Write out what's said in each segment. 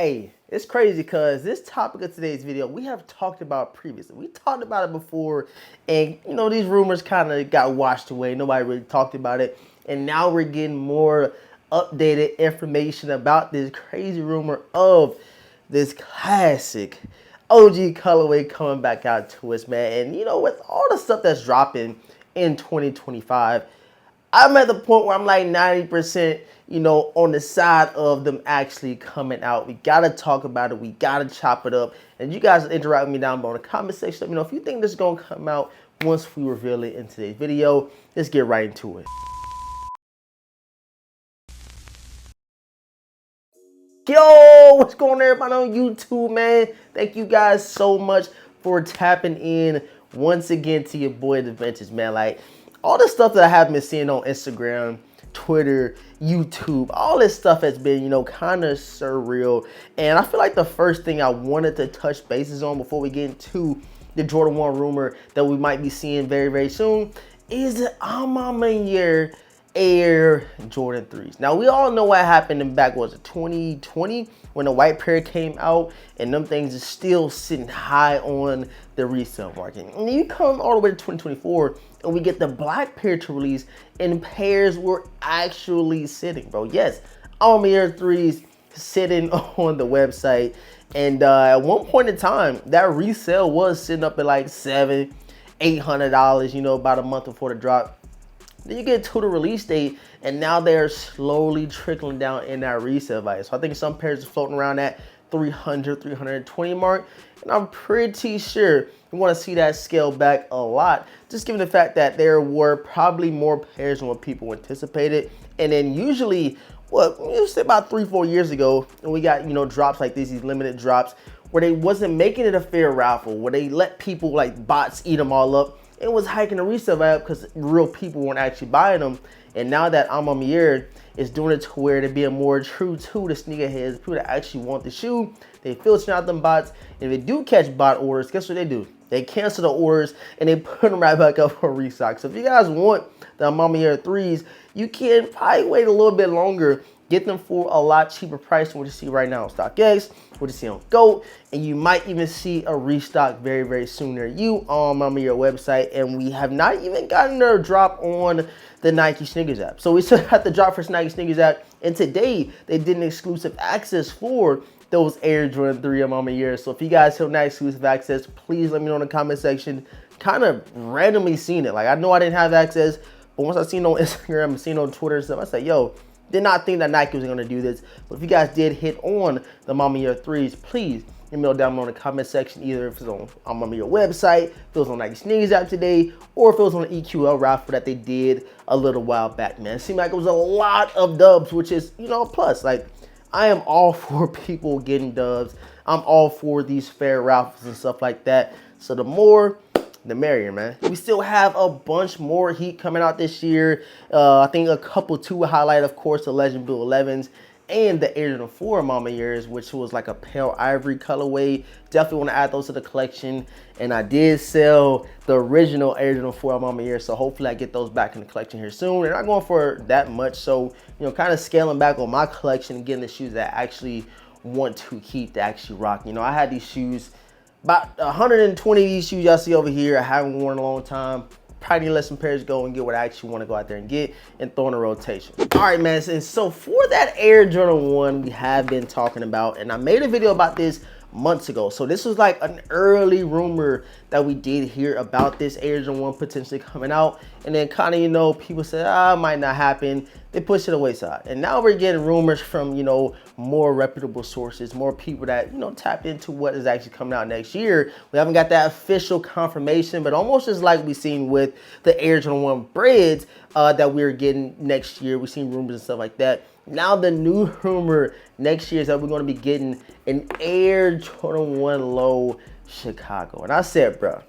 Hey, it's crazy because this topic of today's video, we have talked about previously. We talked about it before, and these rumors kind of got washed away. Nobody really talked about it. And now we're getting more updated information about this crazy rumor of this classic OG colorway coming back out to us, man. And with all the stuff that's dropping in 2025, I'm at the point where I'm like 90%, on the side of them actually coming out. We got to talk about it. We got to chop it up. And you guys interact with me down below in the comment section. Let me know if you think this is going to come out once we reveal it in today's video. Let's get right into it. Yo, what's going on, everybody on YouTube, man? Thank you guys so much for tapping in once again to your boy DeVintage, man. Like, all the stuff that I have been seeing on Instagram, Twitter, YouTube, all this stuff has been, kind of surreal. And I feel like the first thing I wanted to touch bases on before we get into the Jordan 1 rumor that we might be seeing very, very soon is the Ma Maniére Air Jordan 3s. Now, we all know what happened in back, was it 2020, when the white pair came out, and them things are still sitting high on the resale market. And you come all the way to 2024, and we get the black pair to release, and pairs were actually sitting, bro. Yes, Ma Maniére 3s sitting on the website, and at one point in time, that resale was sitting up at like $700-800, about a month before the drop. Then you get to the release date, and now they're slowly trickling down in that resale value. So I think some pairs are floating around that 300, 320 mark. And I'm pretty sure you want to see that scale back a lot, just given the fact that there were probably more pairs than what people anticipated. And then usually, you say about 3-4 years ago, and we got, drops like these limited drops, where they wasn't making it a fair raffle, where they let people like bots eat them all up. It was hiking the resale value because real people weren't actually buying them. And now that Ma Maniére is doing it to where they're being more true to the sneakerheads, people that actually want the shoe, they filter out them bots. And if they do catch bot orders, guess what they do? They cancel the orders and they put them right back up for restock. So if you guys want the Ma Maniére 3s, you can probably wait a little bit longer. Get them for a lot cheaper price than what you see right now on StockX, what you see on GOAT, and you might even see a restock very, very soon near you on Ma Maniére website. And we have not even gotten a drop on the Nike Sneakers app. So we still have the drop for Nike Sneakers app, and today they did an exclusive access for those Air Jordan 3 Ma Maniére. So if you guys have that exclusive access, please let me know in the comment section. Kind of randomly seen it. Like, I know I didn't have access, but once I seen it on Instagram and seen it on Twitter and stuff, I said, yo, did not think that Nike was going to do this. But if you guys did hit on the Ma Maniére 3s, please let me know down below in the comment section, either if it's on Ma Maniére website, if it was on Nike Sneakers app today, or if it was on the EQL raffle that they did a little while back, man. It seemed like it was a lot of dubs, which is, a plus. Like, I am all for people getting dubs. I'm all for these fair raffles and stuff like that. So the more, the merrier, man. We still have a bunch more heat coming out this year. I think a couple to highlight, of course, the Legend Blue 11s and the Air Jordan 4 Ma Maniéres, which was like a pale ivory colorway. Definitely want to add those to the collection. And I did sell the original Air Jordan 4 Ma Maniére, so hopefully I get those back in the collection here soon. They're not going for that much, so kind of scaling back on my collection and getting the shoes that I actually want to keep, to actually rock. I had these shoes, about 120 of these shoes y'all see over here. I haven't worn in a long time. Probably need to let some pairs go and get what I actually want to go out there and get and throw in a rotation. All right, man. And so for that Air Jordan 1 we have been talking about, and I made a video about this months ago. So this was like an early rumor that we did hear about this Air Jordan 1 potentially coming out. And then kind of, people said, it might not happen. They pushed it away side. And now we're getting rumors from, more reputable sources, more people that, tapped into what is actually coming out next year. We haven't got that official confirmation, but almost just like we've seen with the Air Jordan 1 breads that we're getting next year. We've seen rumors and stuff like that. Now the new rumor next year is that we're going to be getting an Air Jordan 1 Low Chicago. And I said, bro,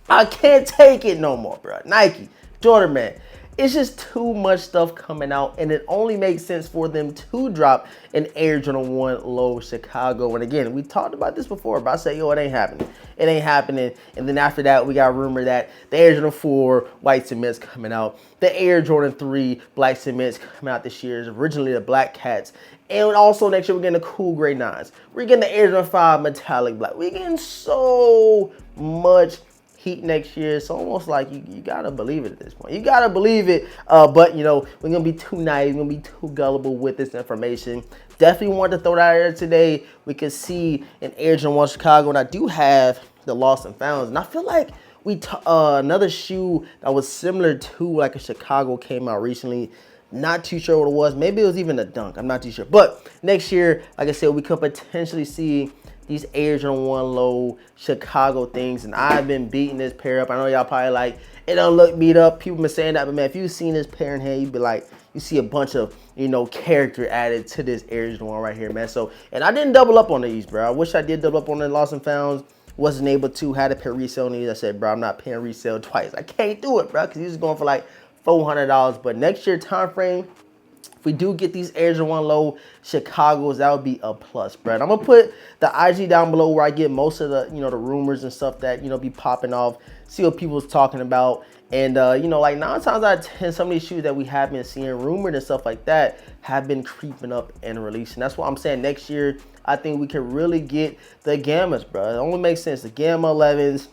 I can't take it no more, bro. Nike, Jordan, man. It's just too much stuff coming out, and it only makes sense for them to drop an Air Jordan 1 Low Chicago. And again, we talked about this before, but I said, yo, it ain't happening. It ain't happening. And then after that, we got rumor that the Air Jordan 4 White Cements coming out. The Air Jordan 3 Black Cements coming out this year. Is originally the Black Cats. And also next year, we're getting the cool gray 9s. We're getting the Air Jordan 5 metallic black. We're getting so much heat next year. It's almost like you gotta believe it at this point. You gotta believe it. But you know, we're gonna be too naive, we're gonna be too gullible with this information. Definitely wanted to throw that out here today. We could see an Air Jordan 1 Chicago, and I do have the lost and founds. And I feel like another shoe that was similar to like a Chicago came out recently. Not too sure what it was. Maybe it was even a dunk. I'm not too sure. But next year, like I said, we could potentially see these Air Jordan 1 low Chicago things. And I've been beating this pair up. I know y'all probably like, it don't look beat up. People been saying that. But man, if you've seen this pair in hand, you'd be like, you see a bunch of, you know, character added to this Air Jordan 1 right here, man. So, and I didn't double up on these, bro. I wish I did double up on the lost and founds. Wasn't able to. Had to pay resale on these. I said, bro, I'm not paying resale twice. I can't do it, bro, because these is going for like $400. But next year time frame, if we do get these Air Jordan 1 low Chicagos, that would be a plus, bro. I'm gonna put the IG down below where I get most of the, you know, the rumors and stuff that, you know, be popping off. See what people's talking about. And you know, like 9 times out of 10, some of these shoes that we have been seeing rumored and stuff like that have been creeping up and releasing. That's why I'm saying next year I think we can really get the Gammas, bro. It only makes sense. The Gamma 11s,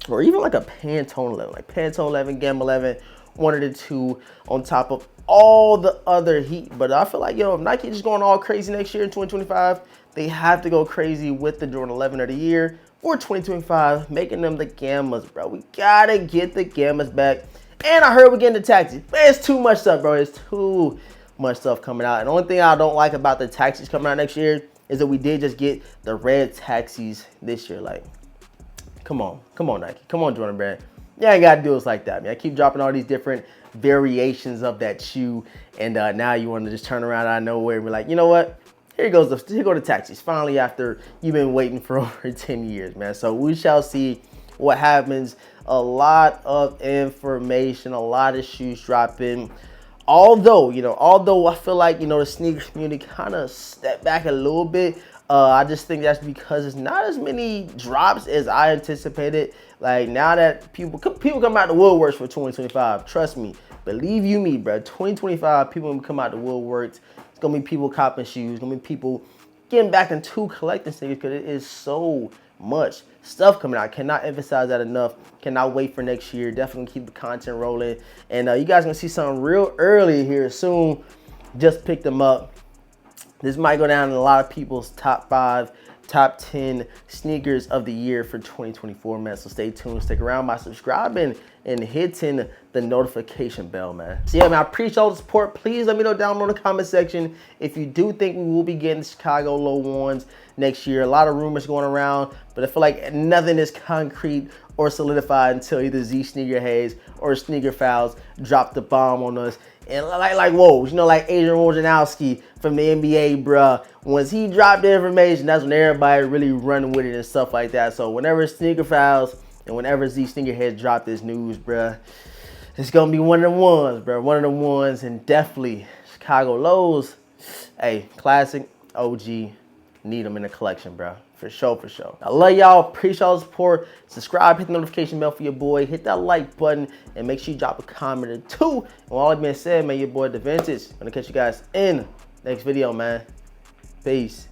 or even like a Pantone 11, like Pantone 11, Gamma 11, one of the two on top of all the other heat. But I feel like, yo, if Nike just going all crazy next year in 2025, they have to go crazy with the Jordan 11 of the year for 2025, making them the Gammas, bro. We gotta get the Gammas back. And I heard we're getting the taxis. Man, it's too much stuff, bro. It's too much stuff coming out. And the only thing I don't like about the taxis coming out next year is that we did just get the red taxis this year. Like, come on Nike, come on Jordan Brand. Yeah, you gotta do us like that, man. I keep dropping all these different variations of that shoe, and now you want to just turn around out of nowhere and be like, you know what? Here go the taxis. Finally, after you've been waiting for over 10 years, man. So we shall see what happens. A lot of information, a lot of shoes dropping. Although I feel like, you know, the sneaker community kind of stepped back a little bit. I just think that's because it's not as many drops as I anticipated. Like, now that people come out the woodworks for 2025, trust me, believe you me, bro. 2025, people gonna come out the woodworks. It's gonna be people copping shoes. It's gonna be people getting back into collecting sneakers because it is so much stuff coming out. Cannot emphasize that enough. Cannot wait for next year. Definitely keep the content rolling. And you guys gonna see something real early here soon. Just picked them up. This might go down in a lot of people's top 5, top 10 sneakers of the year for 2024, man. So stay tuned, stick around by subscribing and hitting the notification bell, man. So yeah, man, I appreciate all the support. Please let me know down below in the comment section if you do think we will be getting Chicago low ones next year. A lot of rumors going around, but I feel like nothing is concrete or solidified until either Z Sneakerheads or Sneaker Fouls drop the bomb on us. And like whoa, you know, like Adrian Wojnarowski from the NBA, bruh. Once he dropped the information, that's when everybody really running with it and stuff like that. So whenever Sneaker Fouls and whenever Z Sneakerheads drop this news, bruh, it's gonna be one of the ones, bruh. One of the ones, and definitely Chicago lows. Hey, classic, OG, need them in the collection, bruh. For sure, for sure. I love y'all. Appreciate all the support. Subscribe, hit the notification bell for your boy. Hit that like button and make sure you drop a comment or two. And with all that being said, man, your boy DeVintage. Gonna catch you guys in next video, man. Peace.